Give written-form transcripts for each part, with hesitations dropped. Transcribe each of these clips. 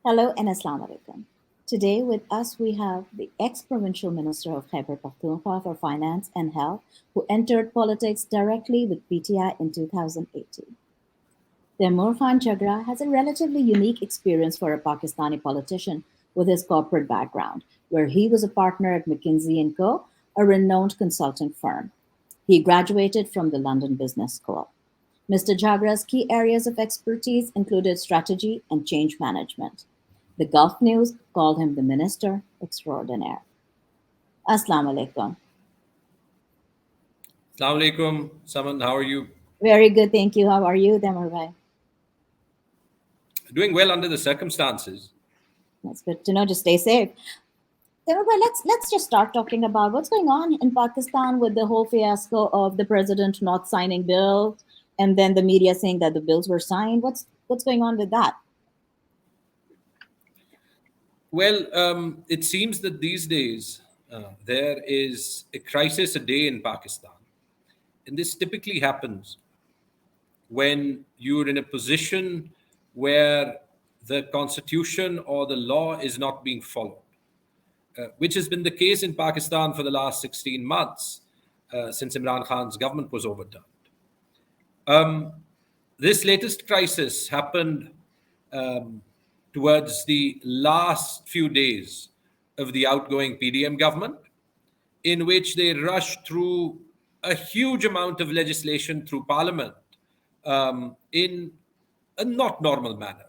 Hello and Assalamu alaikum. Today with us we have the ex-provincial minister of Khyber Pakhtunkhwa for Finance and Health who entered politics directly with PTI in 2018. Taimur Jhagra has a relatively unique experience for a Pakistani politician with his corporate background, where he was a partner at McKinsey & Co., a renowned consulting firm. He graduated from the London Business School. Mr. Jhagra's key areas of expertise included strategy and change management. The Gulf News called him the minister extraordinaire. Assalamu alaikum. Assalamu alaikum, Saman. How are you? Very good, thank you. How are you, Taimur bhai? Doing well under the circumstances. That's good to know. Just stay safe. Taimur bhai, let's just start talking about what's going on in Pakistan with the whole fiasco of the president not signing bills and then the media saying that the bills were signed. What's going on with that? Well, it seems that these days there is a crisis a day in Pakistan. And this typically happens when you're in a position where the constitution or the law is not being followed, which has been the case in Pakistan for the last 16 months since Imran Khan's government was overturned. This latest crisis happened towards the last few days of the outgoing PDM government, in which they rushed through a huge amount of legislation through parliament in a not normal manner.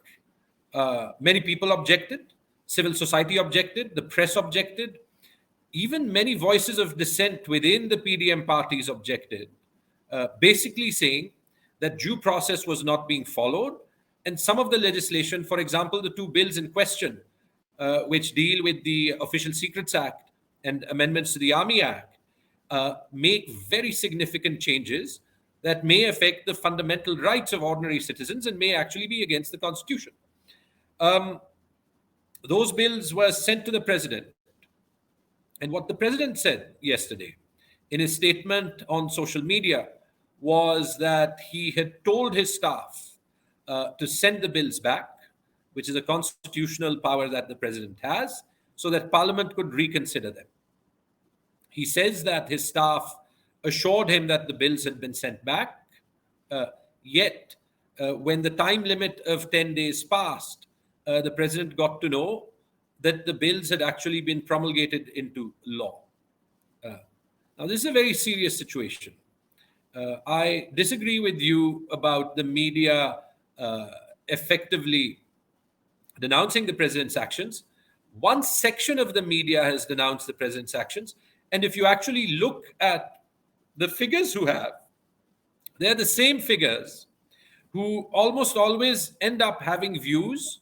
Many people objected, civil society objected, the press objected, even many voices of dissent within the PDM parties objected, basically saying that due process was not being followed. And some of the legislation, for example, the two bills in question, which deal with the Official Secrets Act and amendments to the Army Act, make very significant changes that may affect the fundamental rights of ordinary citizens and may actually be against the Constitution. Those bills were sent to the president. And what the president said yesterday in his statement on social media was that he had told his staff to send the bills back, which is a constitutional power that the president has, so that parliament could reconsider them. He says that his staff assured him that the bills had been sent back, yet when the time limit of 10 days passed, the president got to know that the bills had actually been promulgated into law. Now, this is a very serious situation. I disagree with you about the media effectively denouncing the president's actions. One section of the media has denounced the president's actions. And if you actually look at the figures who have, they're the same figures who almost always end up having views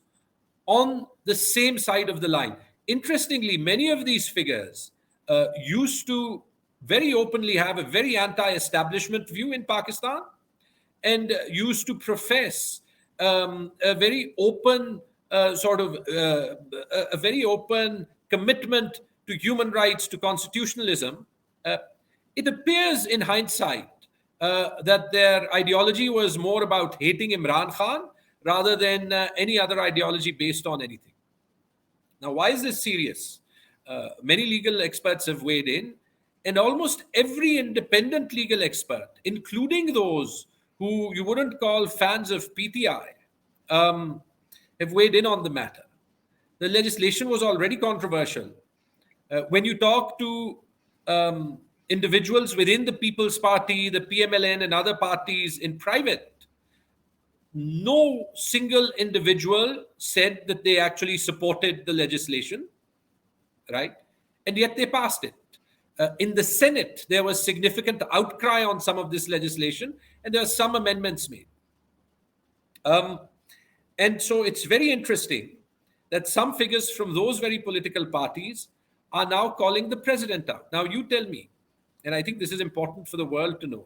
on the same side of the line. Interestingly, many of these figures used to very openly have a very anti-establishment view in Pakistan and used to profess a very open a very open commitment to human rights, to constitutionalism. It appears in hindsight that their ideology was more about hating Imran Khan rather than any other ideology based on anything. Now, why is this serious? Many legal experts have weighed in, and almost every independent legal expert, including those who you wouldn't call fans of PTI, have weighed in on the matter. The legislation was already controversial. When you talk to individuals within the People's Party, the PMLN, and other parties in private, no single individual said that they actually supported the legislation, right? And yet they passed it. In the Senate, there was significant outcry on some of this legislation, and there are some amendments made. And so it's very interesting that some figures from those very political parties are now calling the president out. Now, you tell me, and I think this is important for the world to know,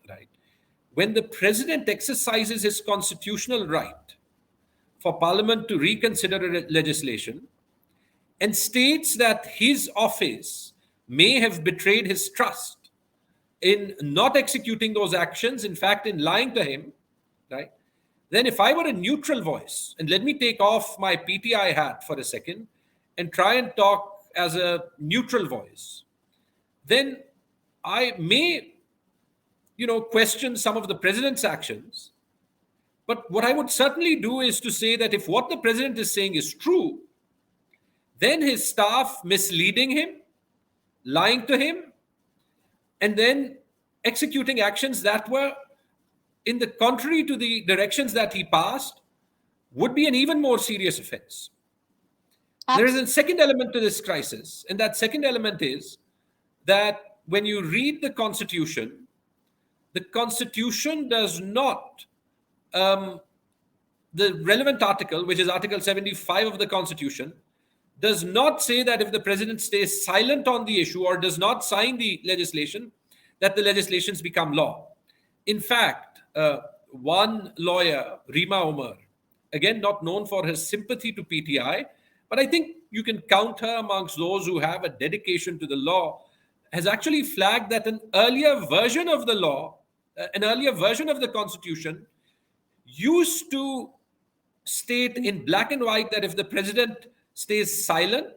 right? When the president exercises his constitutional right for parliament to reconsider a legislation and states that his office may have betrayed his trust in not executing those actions, in fact, in lying to him, right? then if I were a neutral voice, and let me take off my PTI hat for a second and try and talk as a neutral voice, then I may, question some of the president's actions. But what I would certainly do is to say that if what the president is saying is true, then his staff misleading him, lying to him, and then executing actions that were in the contrary to the directions that he passed would be an even more serious offense. There is a second element to this crisis, and that second element is that when you read the Constitution does not, the relevant article, which is Article 75 of the Constitution, does not say that if the president stays silent on the issue or does not sign the legislation, that the legislations become law. In fact, one lawyer, Rima Omar, again not known for her sympathy to PTI, but I think you can count her amongst those who have a dedication to the law, has actually flagged that an earlier version of the law, an earlier version of the Constitution, used to state in black and white that if the president stays silent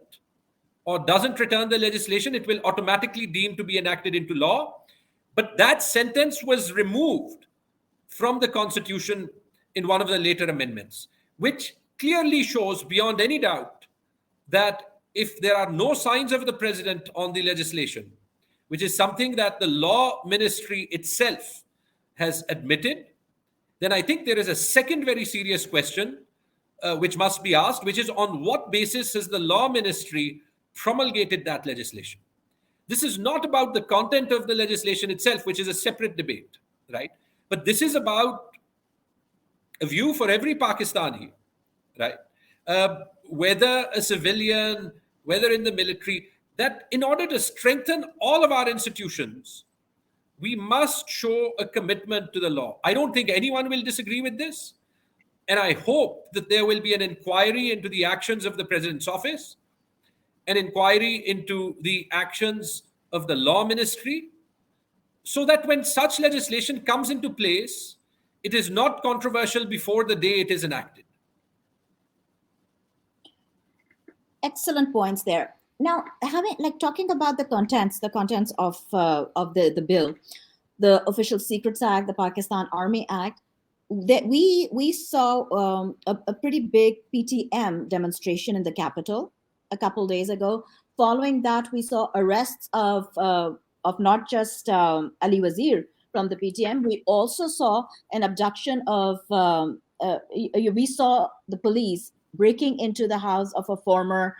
or doesn't return the legislation, it will automatically deem to be enacted into law. But that sentence was removed from the Constitution in one of the later amendments, which clearly shows beyond any doubt that if there are no signs of the president on the legislation, which is something that the law ministry itself has admitted, then I think there is a second very serious question which must be asked, which is on what basis has the law ministry promulgated that legislation? This is not about the content of the legislation itself, which is a separate debate, right? But this is about a view for every Pakistani, right? Whether a civilian, whether in the military, that in order to strengthen all of our institutions, we must show a commitment to the law. I don't think anyone will disagree with this. And I hope that there will be an inquiry into the actions of the president's office, an inquiry into the actions of the law ministry, so that when such legislation comes into place, it is not controversial before the day it is enacted. Excellent points there. Now, talking about the contents of the bill, the Official Secrets Act, the Pakistan Army Act, that we saw a pretty big PTM demonstration in the capital a couple days ago. Following that, we saw arrests of not just Ali Wazir from the PTM. We also saw an abduction of. We saw the police breaking into the house of a former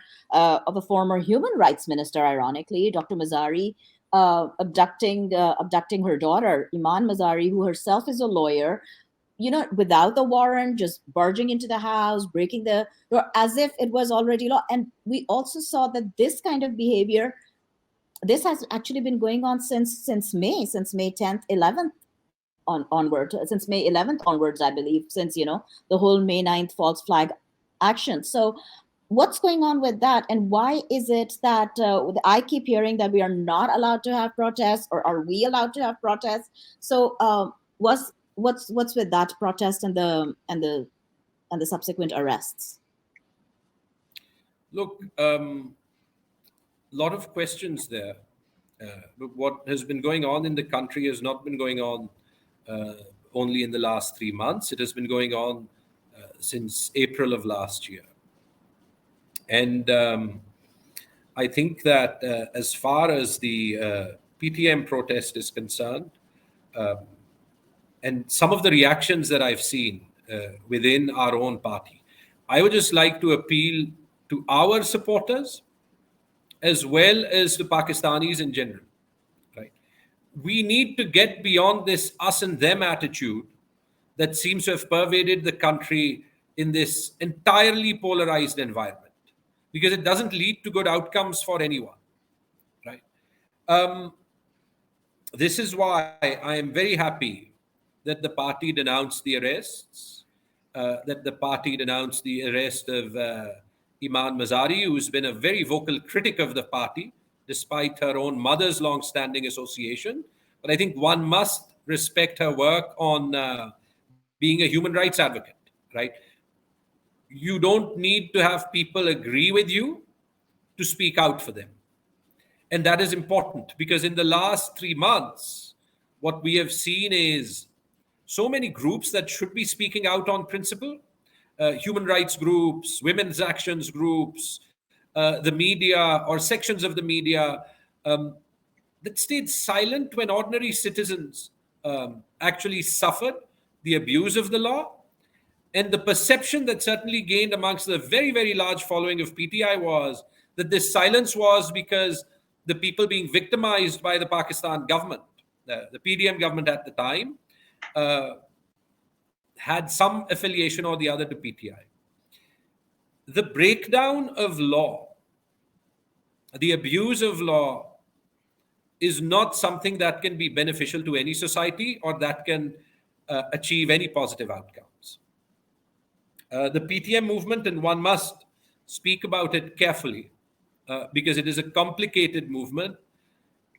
human rights minister, ironically, Dr. Mazari, abducting her daughter, Iman Mazari, who herself is a lawyer, without the warrant, just barging into the house, breaking the door as if it was already law. And we also saw that this kind of behavior, this has actually been going on since May 10th, 11th onward, since May 11th onwards, I believe, since, the whole May 9th false flag action. So what's going on with that? And why is it that I keep hearing that we are not allowed to have protests, or are we allowed to have protests? So what's with that protest and the subsequent arrests? Look, lot of questions there. But what has been going on in the country has not been going on only in the last 3 months. It has been going on since April of last year. And I think that as far as the PTM protest is concerned, and some of the reactions that I've seen within our own party, I would just like to appeal to our supporters as well as to Pakistanis in general. Right? We need to get beyond this us and them attitude that seems to have pervaded the country in this entirely polarized environment, because it doesn't lead to good outcomes for anyone. Right? This is why I am very happy that the party denounced the arrests, that the party denounced the arrest of Iman Mazari, who's been a very vocal critic of the party, despite her own mother's long-standing association. But I think one must respect her work on being a human rights advocate, right? You don't need to have people agree with you to speak out for them. And that is important because in the last 3 months, what we have seen is so many groups that should be speaking out on principle, human rights groups, women's actions groups, the media or sections of the media, um, that stayed silent when ordinary citizens actually suffered the abuse of the law. And the perception that certainly gained amongst the very, very large following of PTI was that this silence was because the people being victimized by the Pakistan government, the PDM government at the time, uh, had some affiliation or the other to PTI. The breakdown of law, the abuse of law, is not something that can be beneficial to any society or that can achieve any positive outcomes. The PTM movement, and one must speak about it carefully because it is a complicated movement,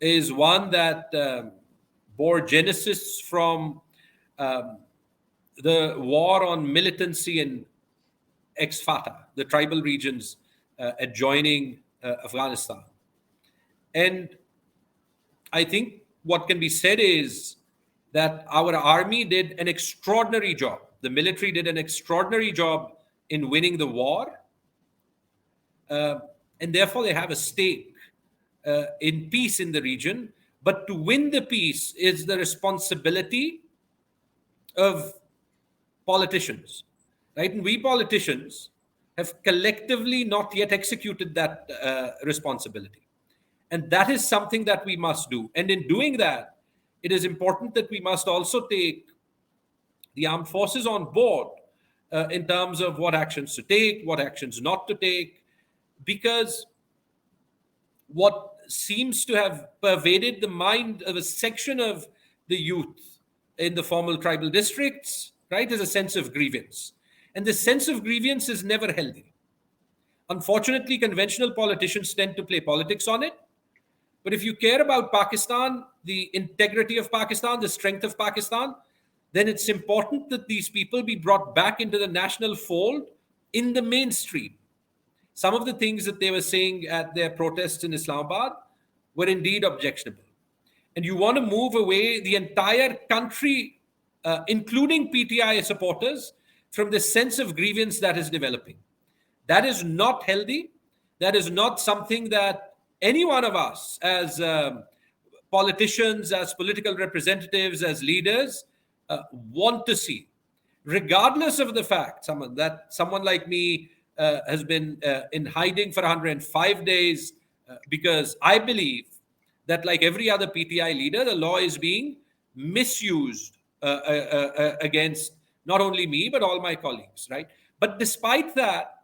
is one that bore genesis from um, the war on militancy in ex-Fatah, the tribal regions adjoining Afghanistan. And I think what can be said is that our army did an extraordinary job. The military did an extraordinary job in winning the war. Uh, and therefore, they have a stake in peace in the region. But to win the peace is the responsibility of politicians, right? And we politicians have collectively not yet executed that responsibility. And that is something that we must do. And in doing that, it is important that we must also take the armed forces on board in terms of what actions to take, what actions not to take, because what seems to have pervaded the mind of a section of the youth in the formal tribal districts, right, is a sense of grievance. And this sense of grievance is never healthy. Unfortunately, conventional politicians tend to play politics on it. But if you care about Pakistan, the integrity of Pakistan, the strength of Pakistan, then it's important that these people be brought back into the national fold in the mainstream. Some of the things that they were saying at their protests in Islamabad were indeed objectionable. And you want to move away the entire country, including PTI supporters, from the sense of grievance that is developing. That is not healthy. That is not something that any one of us as politicians, as political representatives, as leaders want to see, regardless of the fact someone like me has been in hiding for 105 days because I believe that, like every other PTI leader, the law is being misused against not only me but all my colleagues, right? But despite that,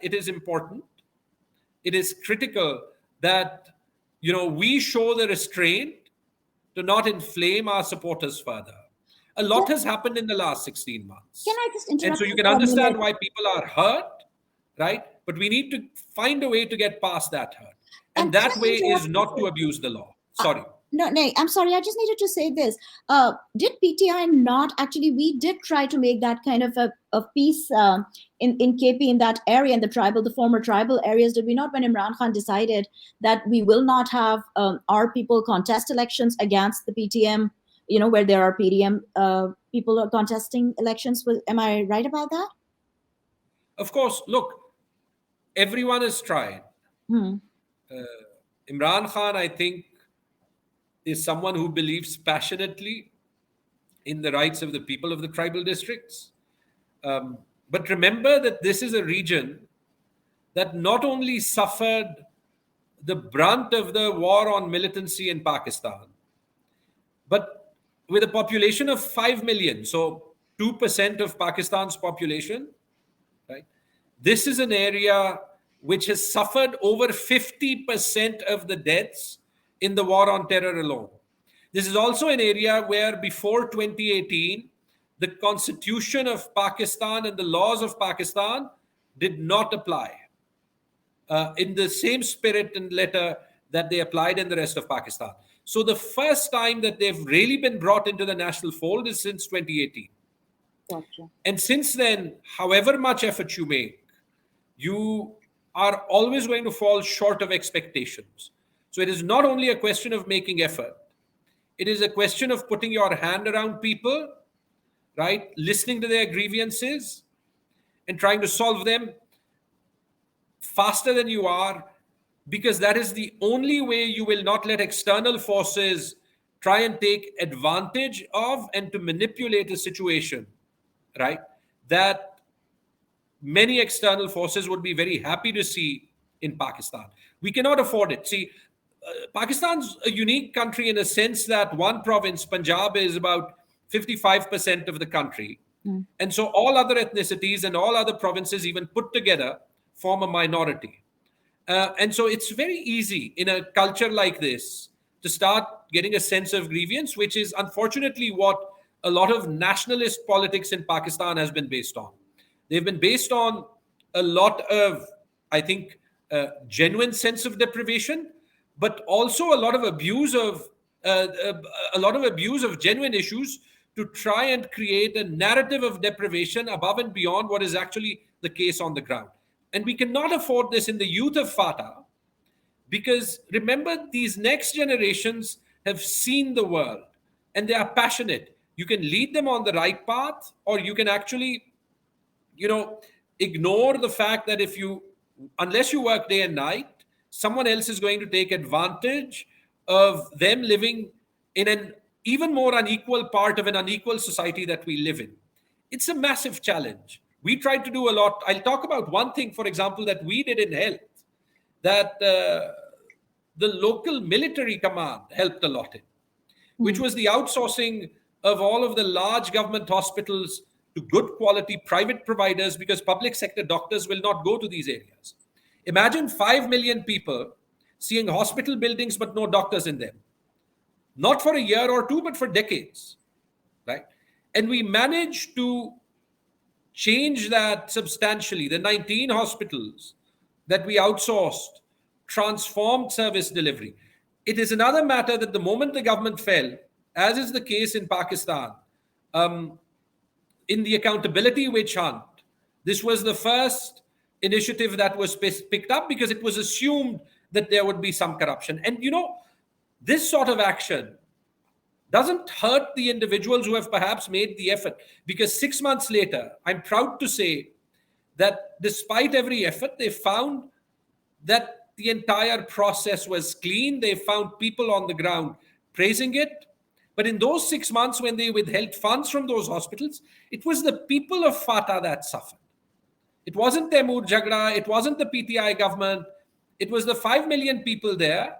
it is important, it is critical that we show the restraint to not inflame our supporters further. A lot has happened in the last 16 Can months. I just And interrupt so you you can for a minute? understand why people are hurt, right? But we need to find a way to get past that hurt. And And can that I way is interrupt you not for to abuse the law. Uh, Sorry. no, I'm sorry. I just needed to say this. Did PTI not actually? We did try to make that kind of a peace in KP, in that area, in the former tribal areas. Did we not, when Imran Khan decided that we will not have our people contest elections against the PTM? Where there are PDM people are contesting elections. Am I right about that? Of course, look, everyone has tried. Hmm. Imran Khan, I think, is someone who believes passionately in the rights of the people of the tribal districts. But remember that this is a region that not only suffered the brunt of the war on militancy in Pakistan, but with a population of 5 million, so 2% of Pakistan's population, right? This is an area which has suffered over 50% of the deaths in the war on terror alone. This is also an area where before 2018, the constitution of Pakistan and the laws of Pakistan did not apply in the same spirit and letter that they applied in the rest of Pakistan. So the first time that they've really been brought into the national fold is since 2018. Gotcha. And since then, however much effort you make, you are always going to fall short of expectations. So it is not only a question of making effort, it is a question of putting your hand around people, right? Listening to their grievances and trying to solve them faster than you are, because that is the only way you will not let external forces try and take advantage of and to manipulate a situation, right? That many external forces would be very happy to see in Pakistan. We cannot afford it. See, Pakistan's a unique country in a sense that one province, Punjab, is about 55% of the country. Mm. And so all other ethnicities and all other provinces, even put together, form a minority. And so it's very easy in a culture like this to start getting a sense of grievance, which is unfortunately what a lot of nationalist politics in Pakistan has been based on. They've been based on a lot of, I think, genuine sense of deprivation, but also a lot of abuse of genuine issues to try and create a narrative of deprivation above and beyond what is actually the case on the ground. And we cannot afford this in the youth of Fatah, because remember, these next generations have seen the world and they are passionate. You can lead them on the right path, or you can actually, you know, ignore the fact that unless you work day and night, someone else is going to take advantage of them living in an even more unequal part of an unequal society that we live in. It's a massive challenge. We tried to do a lot. I'll talk about one thing, for example, that we did in health, that the local military command helped a lot in, which Mm. was the outsourcing of all of the large government hospitals to good quality private providers, because public sector doctors will not go to these areas. Imagine 5 million people seeing hospital buildings but no doctors in them. Not for a year or two, but for decades, right? And we managed to change that substantially. The 19 hospitals that we outsourced transformed service delivery. It is another matter that the moment the government fell, as is the case in Pakistan, in the accountability witch hunt, this was the first initiative that was picked up, because it was assumed that there would be some corruption. And this sort of action doesn't hurt the individuals who have perhaps made the effort, because 6 months later, I'm proud to say that despite every effort, they found that the entire process was clean. They found people on the ground praising it. But in those 6 months, when they withheld funds from those hospitals, it was the people of Fatah that suffered. It wasn't Taimur Jhagra, it wasn't the PTI government, it was the 5 million people there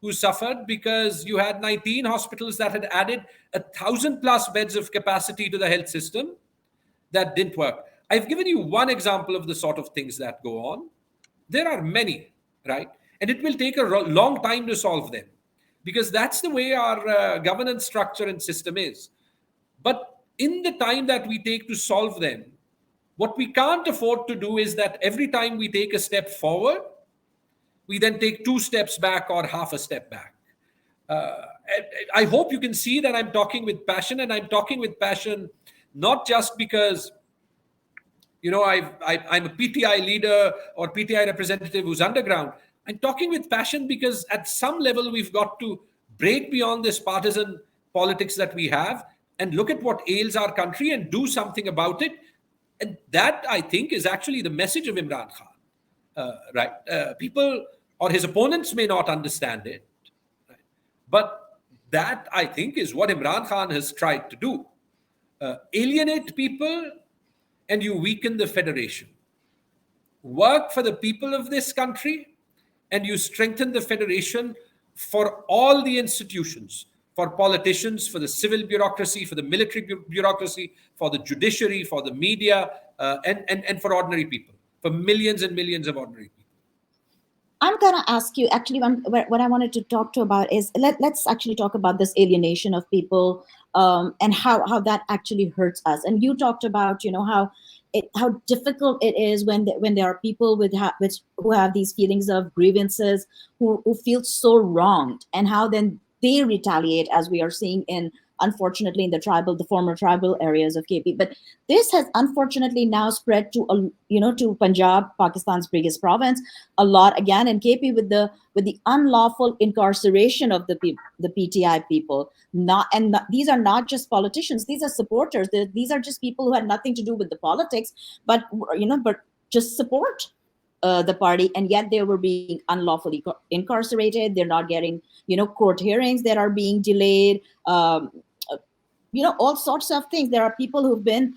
who suffered, because you had 19 hospitals that had added 1,000+ beds of capacity to the health system that didn't work. I've given you one example of the sort of things that go on. There are many, right? And it will take a long time to solve them, because that's the way our governance structure and system is. But in the time that we take to solve them, what we can't afford to do is that every time we take a step forward, we then take 2 steps back or half a step back. I hope you can see that I'm talking with passion, and I'm talking with passion not just because I'm a PTI leader or PTI representative who's underground. I'm talking with passion because at some level we've got to break beyond this partisan politics that we have and look at what ails our country and do something about it. And that, I think, is actually the message of Imran Khan. Right? People or his opponents may not understand it, right? But that, I think, is what Imran Khan has tried to do. Alienate people, and you weaken the federation. Work for the people of this country, and you strengthen the federation for all the institutions, for politicians, for the civil bureaucracy, for the military bureaucracy, for the judiciary, for the media, and for ordinary people, for millions and millions of ordinary people. I'm going to ask you, actually, what I wanted to talk to about is, let's actually talk about this alienation of people, and how that actually hurts us. And you talked about, how difficult it is when there are people who have these feelings of grievances, who feel so wronged, and how then they retaliate, as we are seeing in unfortunately, in the former tribal areas of KP. But this has unfortunately now spread to to Punjab, Pakistan's biggest province, a lot again in KP with the unlawful incarceration of the PTI people. These are not just politicians; these are supporters. These are just people who had nothing to do with the politics, but but just support the party, and yet they were being unlawfully incarcerated. They're not getting court hearings that are being delayed. All sorts of things. There are people who've been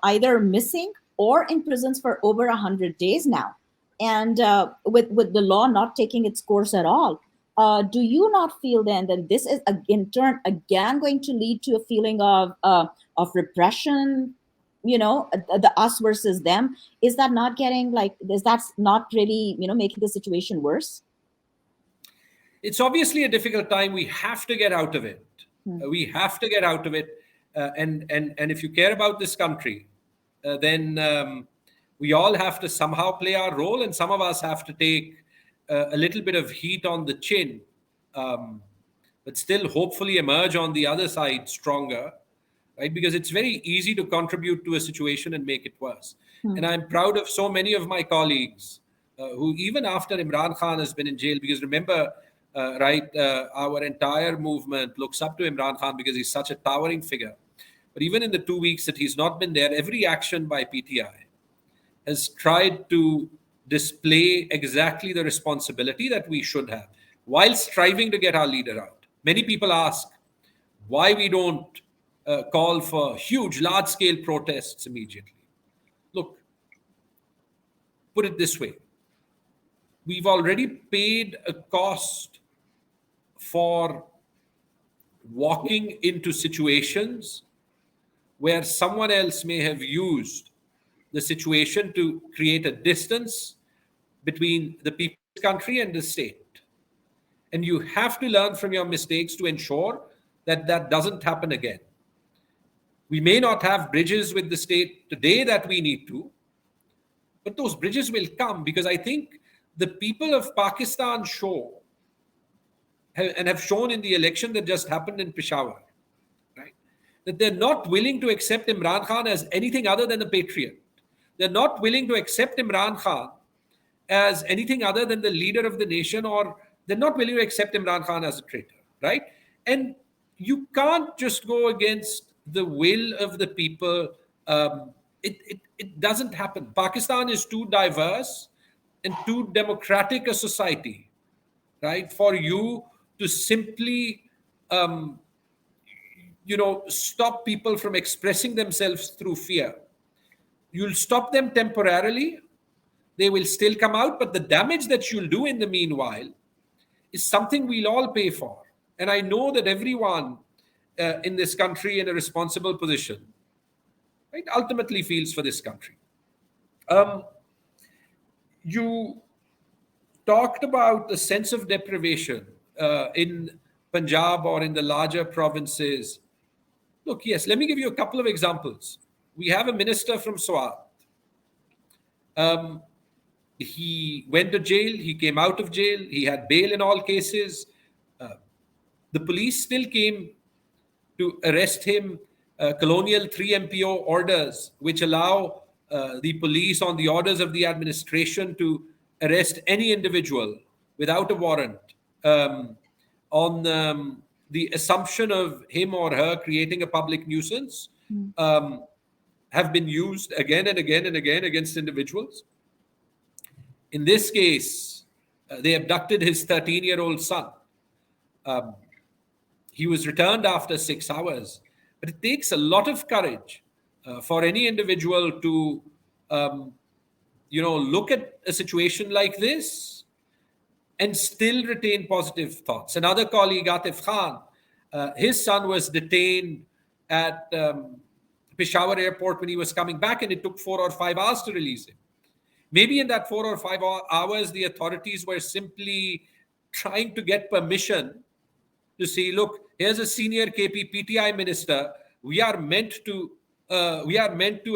either missing or in prisons for over 100 days now, and with the law not taking its course at all. Do you not feel then that this is in turn again going to lead to a feeling of repression? The us versus them. Is that not getting like? Is that not really making the situation worse? It's obviously a difficult time. We have to get out of it. We have to get out of it. And if you care about this country, then we all have to somehow play our role, and some of us have to take a little bit of heat on the chin, but still hopefully emerge on the other side stronger, right? Because it's very easy to contribute to a situation and make it worse. And I'm proud of so many of my colleagues who, even after Imran Khan has been in jail, because remember, our entire movement looks up to Imran Khan because he's such a towering figure. But even in the 2 weeks that he's not been there, every action by PTI has tried to display exactly the responsibility that we should have while striving to get our leader out. Many people ask why we don't call for huge, large-scale protests immediately. Look, put it this way. We've already paid a cost for walking into situations where someone else may have used the situation to create a distance between the people's country and the state. And you have to learn from your mistakes to ensure that that doesn't happen again. We may not have bridges with the state today that we need to, but those bridges will come, because I think the people of Pakistan show and have shown in the election that just happened in Peshawar, right, that they're not willing to accept Imran Khan as anything other than a patriot. They're not willing to accept Imran Khan as anything other than the leader of the nation, or they're not willing to accept Imran Khan as a traitor, right? And you can't just go against the will of the people. It doesn't happen. Pakistan is too diverse and too democratic a society, right, for you to simply stop people from expressing themselves through fear. You'll stop them temporarily. They will still come out, but the damage that you'll do in the meanwhile is something we'll all pay for. And I know that everyone in this country in a responsible position, right, ultimately feels for this country. You talked about the sense of deprivation in Punjab or in the larger provinces. Look, yes, let me give you a couple of examples. We have a minister from Swat. He went to jail, he came out of jail, he had bail in all cases. The police still came to arrest him. Colonial 3 MPO orders, which allow the police, on the orders of the administration, to arrest any individual without a warrant on the assumption of him or her creating a public nuisance, have been used again and again and again against individuals. In this case, they abducted his 13-year-old son. He was returned after 6 hours. But it takes a lot of courage for any individual to, look at a situation like this and still retain positive thoughts. Another colleague, Atif Khan, his son was detained at Peshawar airport when he was coming back, and it took 4 or 5 hours to release him. Maybe in that 4 or 5 hours, the authorities were simply trying to get permission to see, look, here's a senior KP-PTI minister. We are meant to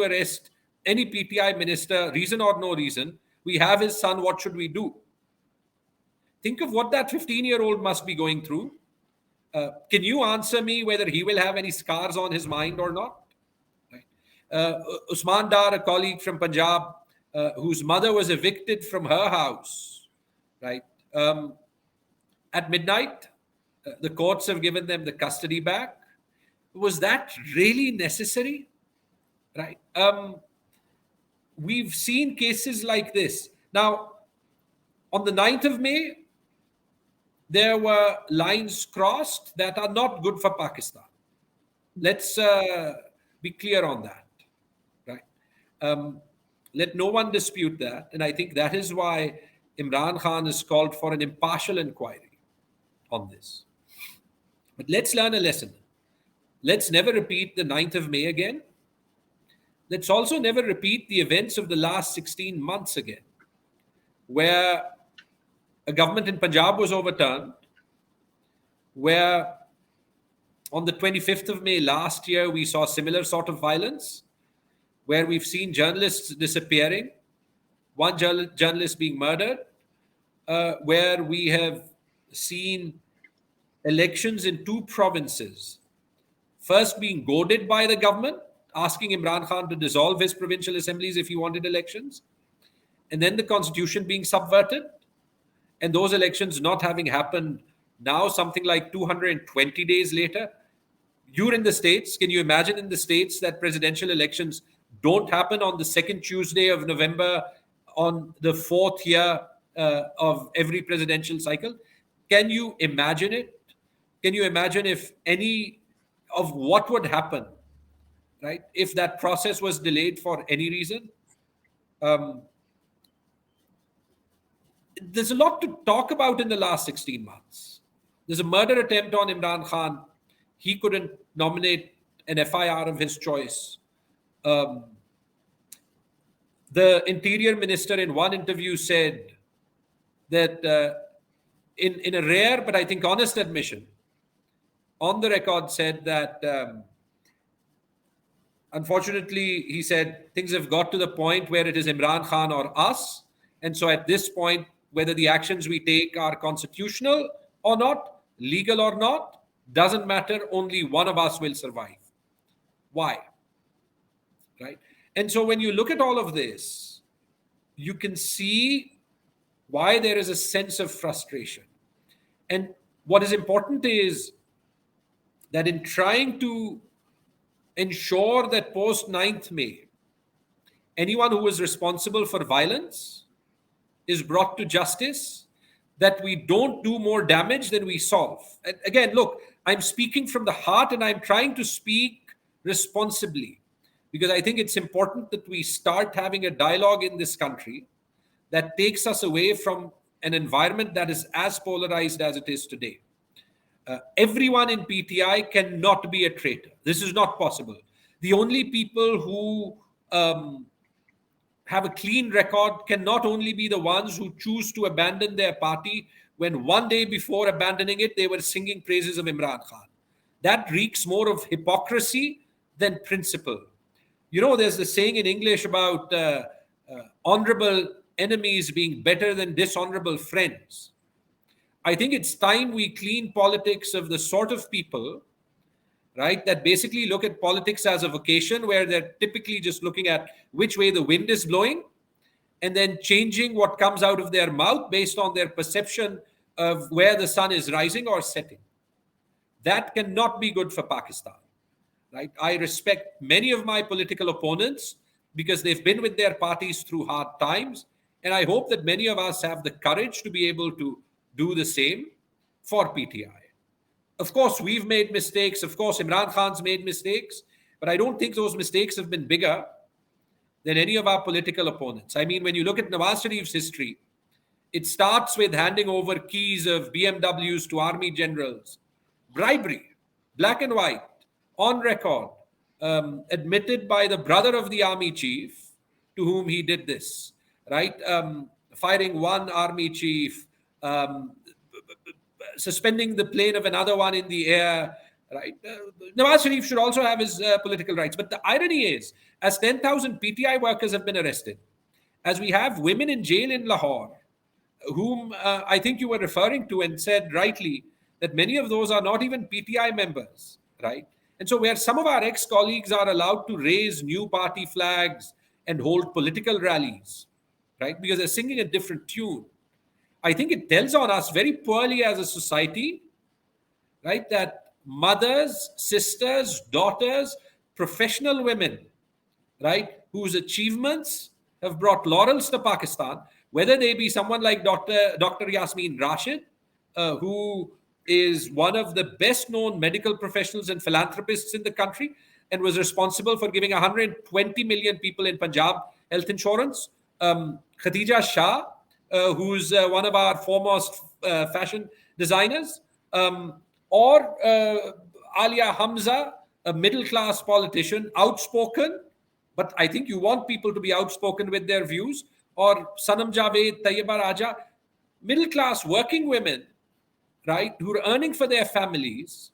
arrest any PTI minister, reason or no reason. We have his son. What should we do? Think of what that 15-year-old must be going through. Can you answer me whether he will have any scars on his mind or not? Right. Usman Dar, a colleague from Punjab, whose mother was evicted from her house, right? At midnight, the courts have given them the custody back. Was that really necessary? Right? We've seen cases like this. Now, on the 9th of May, there were lines crossed that are not good for Pakistan. Let's be clear on that. Right? Let no one dispute that. And I think that is why Imran Khan has called for an impartial inquiry on this. But let's learn a lesson. Let's never repeat the 9th of May again. Let's also never repeat the events of the last 16 months again, where a government in Punjab was overturned, where on the 25th of May last year, we saw similar sort of violence, where we've seen journalists disappearing, one journalist being murdered, where we have seen elections in two provinces, first being goaded by the government, asking Imran Khan to dissolve his provincial assemblies if he wanted elections, and then the constitution being subverted, and those elections not having happened now, something like 220 days later. You're in the States. Can you imagine in the States that presidential elections don't happen on the second Tuesday of November on the fourth year of every presidential cycle? Can you imagine it? Can you imagine if any of what would happen, right, if that process was delayed for any reason? There's a lot to talk about in the last 16 months. There's a murder attempt on Imran Khan. He couldn't nominate an FIR of his choice. The interior minister in one interview said that in a rare but I think honest admission, on the record said that unfortunately, he said, things have got to the point where it is Imran Khan or us. And so at this point, whether the actions we take are constitutional or not, legal or not, doesn't matter. Only one of us will survive. Why? Right? And so when you look at all of this, you can see why there is a sense of frustration. And what is important is that in trying to ensure that post 9th May, anyone who is responsible for violence is brought to justice, that we don't do more damage than we solve. And again, look, I'm speaking from the heart and I'm trying to speak responsibly, because I think it's important that we start having a dialogue in this country that takes us away from an environment that is as polarized as it is today. Everyone in PTI cannot be a traitor. This is not possible. The only people who have a clean record can not only be the ones who choose to abandon their party when one day before abandoning it, they were singing praises of Imran Khan. That reeks more of hypocrisy than principle. You know, there's the saying in English about honorable enemies being better than dishonorable friends. I think it's time we clean politics of the sort of people, right, that basically look at politics as a vocation where they're typically just looking at which way the wind is blowing and then changing what comes out of their mouth based on their perception of where the sun is rising or setting. That cannot be good for Pakistan, right? I respect many of my political opponents because they've been with their parties through hard times. And I hope that many of us have the courage to be able to do the same for PTI. Of course, we've made mistakes. Of course, Imran Khan's made mistakes. But I don't think those mistakes have been bigger than any of our political opponents. I mean, when you look at Nawaz Sharif's history, it starts with handing over keys of BMWs to army generals, bribery, black and white, on record, admitted by the brother of the army chief to whom he did this, right? Firing one army chief, suspending the plane of another one in the air, right? Nawaz Sharif should also have his political rights. But the irony is, as 10,000 PTI workers have been arrested, as we have women in jail in Lahore, whom I think you were referring to and said rightly that many of those are not even PTI members, right? And so, where some of our ex colleagues are allowed to raise new party flags and hold political rallies, right, because they're singing a different tune, I think it tells on us very poorly as a society, right, that mothers, sisters, daughters, professional women, right, whose achievements have brought laurels to Pakistan, whether they be someone like Dr. Yasmin Rashid, who is one of the best known medical professionals and philanthropists in the country and was responsible for giving 120 million people in Punjab health insurance. Khadija Shah, who's one of our foremost fashion designers, or Alia Hamza, a middle class politician, outspoken, but I think you want people to be outspoken with their views, or Sanam Javed, Tayyiba Raja, middle class working women, right, who are earning for their families.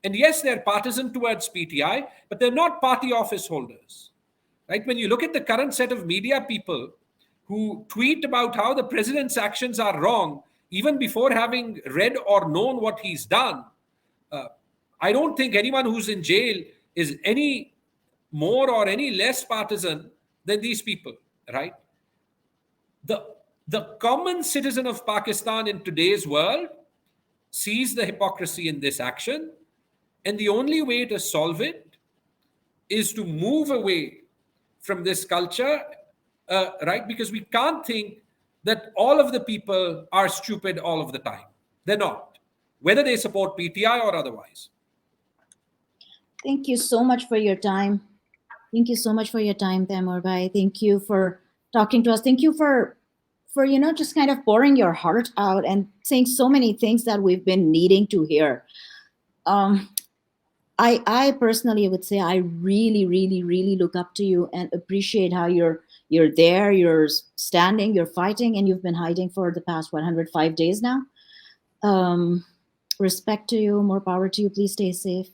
And yes, they're partisan towards PTI, but they're not party office holders. Right? When you look at the current set of media people who tweet about how the president's actions are wrong, even before having read or known what he's done, uh, I don't think anyone who's in jail is any more or any less partisan than these people, right? The, the common citizen of Pakistan in today's world sees the hypocrisy in this action, and the only way to solve it is to move away from this culture, right? Because we can't think that all of the people are stupid all of the time. They're not, whether they support PTI or otherwise. Thank you so much for your time. Thank you so much for your time, Taimur Bhai. Thank you for talking to us. Thank you for just kind of pouring your heart out and saying so many things that we've been needing to hear. Um, I personally would say I really, really, really look up to you and appreciate how you're there, you're standing, you're fighting, and you've been hiding for the past 105 days now. Um, Respect to you, more power to you. Please stay safe.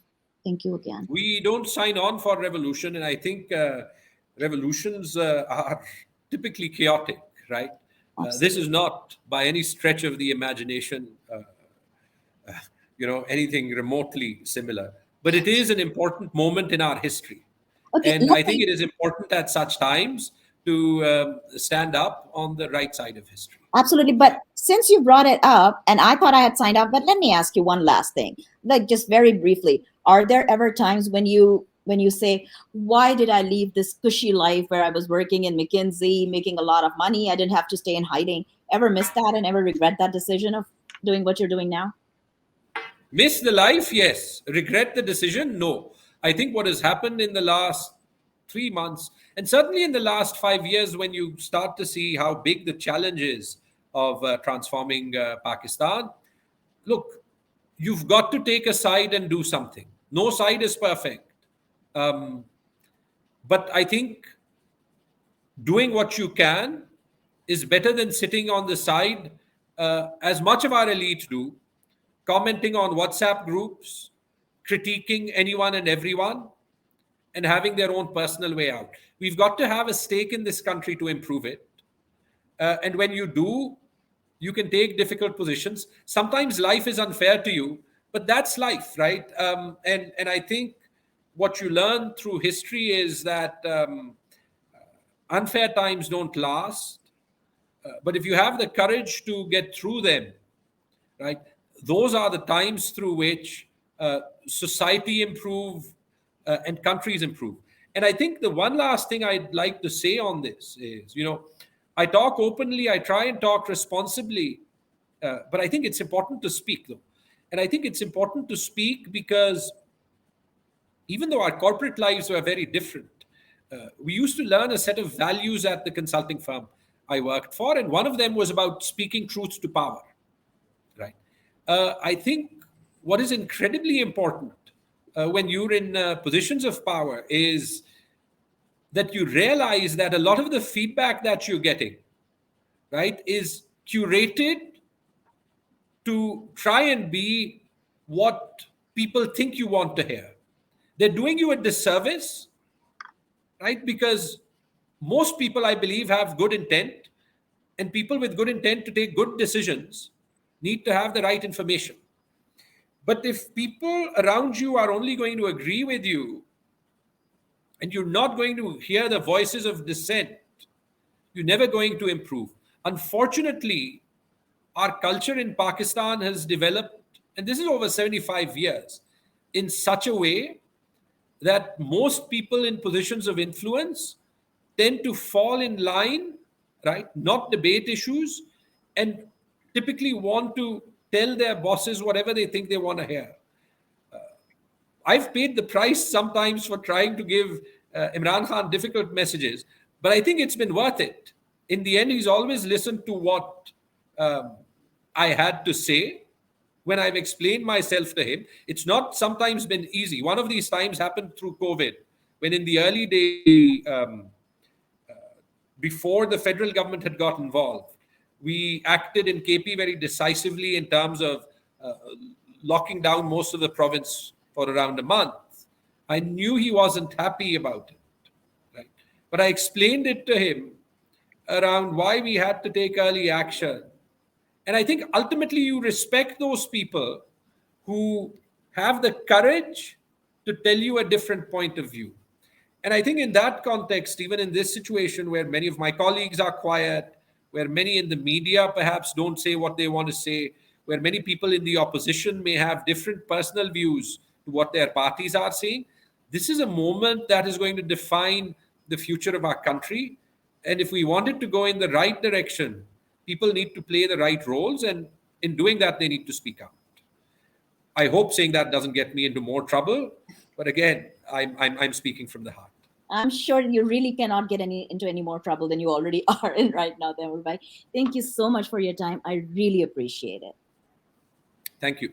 Thank you again. We don't sign on for revolution, and I think revolutions are typically chaotic, right? This is not by any stretch of the imagination, anything remotely similar. But it is an important moment in our history. Okay, And I think it is important at such times to stand up on the right side of history. absolutely. But since you brought it up, and I thought I had signed up, but let me ask you one last thing, like just very briefly. Are there ever times when you say, why did I leave this cushy life where I was working in McKinsey, making a lot of money? I didn't have to stay in hiding. Ever miss that and ever regret that decision of doing what you're doing now? Miss the life? Yes. Regret the decision? No. I think what has happened in the last 3 months, and certainly in the last 5 years, when you start to see how big the challenge is of transforming Pakistan, look, you've got to take a side and do something. No side is perfect. Um, but I think doing what you can is better than sitting on the side, as much of our elite do, commenting on WhatsApp groups, critiquing anyone and everyone, and having their own personal way out. We've got to have a stake in this country to improve it. And when you do, you can take difficult positions. Sometimes life is unfair to you, but that's life, right? And I think what you learn through history is that unfair times don't last. But if you have the courage to get through them, right, those are the times through which society improve and countries improve. And I think the one last thing I'd like to say on this is, I talk openly, I try and talk responsibly, but I think it's important to speak, though. And I think it's important to speak because even though our corporate lives were very different, we used to learn a set of values at the consulting firm I worked for, and one of them was about speaking truth to power, right? I think what is incredibly important when you're in positions of power is that you realize that a lot of the feedback that you're getting, right, is curated to try and be what people think you want to hear. They're doing you a disservice, right? Because most people, I believe, have good intent, and people with good intent to take good decisions need to have the right information. But if people around you are only going to agree with you and you're not going to hear the voices of dissent, you're never going to improve. Unfortunately, our culture in Pakistan has developed, and this is over 75 years, in such a way that most people in positions of influence tend to fall in line, right? Not debate issues, and typically want to tell their bosses whatever they think they want to hear. I've paid the price sometimes for trying to give Imran Khan difficult messages, but I think it's been worth it. In the end, he's always listened to what um, I had to say when I've explained myself to him. It's not sometimes been easy. One of these times happened through COVID, when in the early days, before the federal government had got involved, we acted in KP very decisively in terms of uh, locking down most of the province for around a month. I knew he wasn't happy about it, right? But I explained it to him around why we had to take early action. And I think ultimately you respect those people who have the courage to tell you a different point of view. And I think in that context, even in this situation where many of my colleagues are quiet, where many in the media perhaps don't say what they want to say, where many people in the opposition may have different personal views to what their parties are saying, this is a moment that is going to define the future of our country. And if we want it to go in the right direction, people need to play the right roles. And in doing that, they need to speak out. I hope saying that doesn't get me into more trouble. But again, I'm speaking from the heart. I'm sure you really cannot get into any more trouble than you already are in right now, Taimur bhai. Thank you so much for your time. I really appreciate it. Thank you.